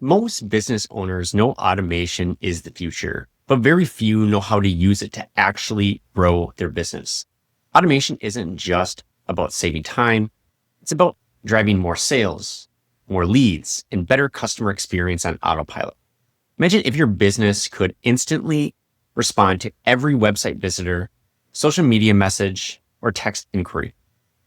Most business owners know automation is the future, but very few know how to use it to actually grow their business. Automation isn't just about saving time. It's about driving more sales, more leads, and better customer experience on autopilot. Imagine if your business could instantly respond to every website visitor, social media message, or text inquiry,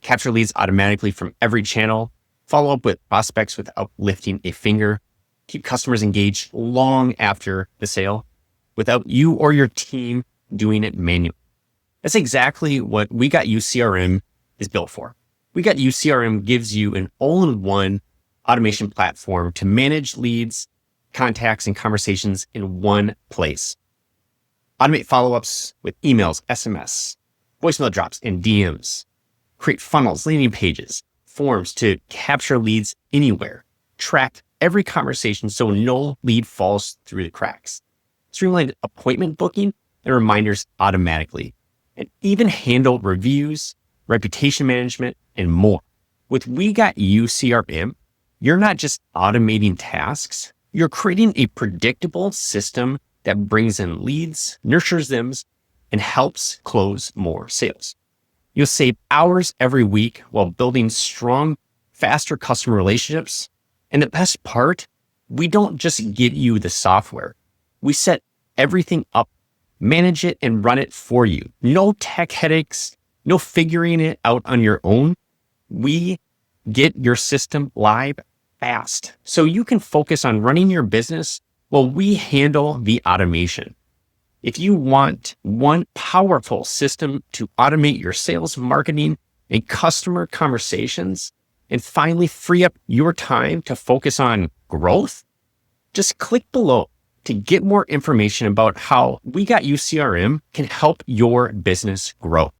capture leads automatically from every channel, follow up with prospects without lifting a finger, keep customers engaged long after the sale without you or your team doing it manually. That's exactly what We Got You CRM is built for. We Got You CRM gives you an all-in-one automation platform to manage leads, contacts, and conversations in one place. Automate follow-ups with emails, SMS, voicemail drops, and DMs. Create funnels, landing pages, forms to capture leads anywhere. Track every conversation so no lead falls through the cracks. Streamline appointment booking and reminders automatically. And even handle reviews, reputation management, and more. With We Got You CRM, you're not just automating tasks, you're creating a predictable system that brings in leads, nurtures them, and helps close more sales. You'll save hours every week while building strong, faster customer relationships. And the best part, we don't just give you the software. We set everything up, manage it, and run it for you. No tech headaches, no figuring it out on your own. We get your system live fast so you can focus on running your business while we handle the automation. If you want one powerful system to automate your sales, marketing, and customer conversations, and finally free up your time to focus on growth, just click below to get more information about how We Got You CRM can help your business grow.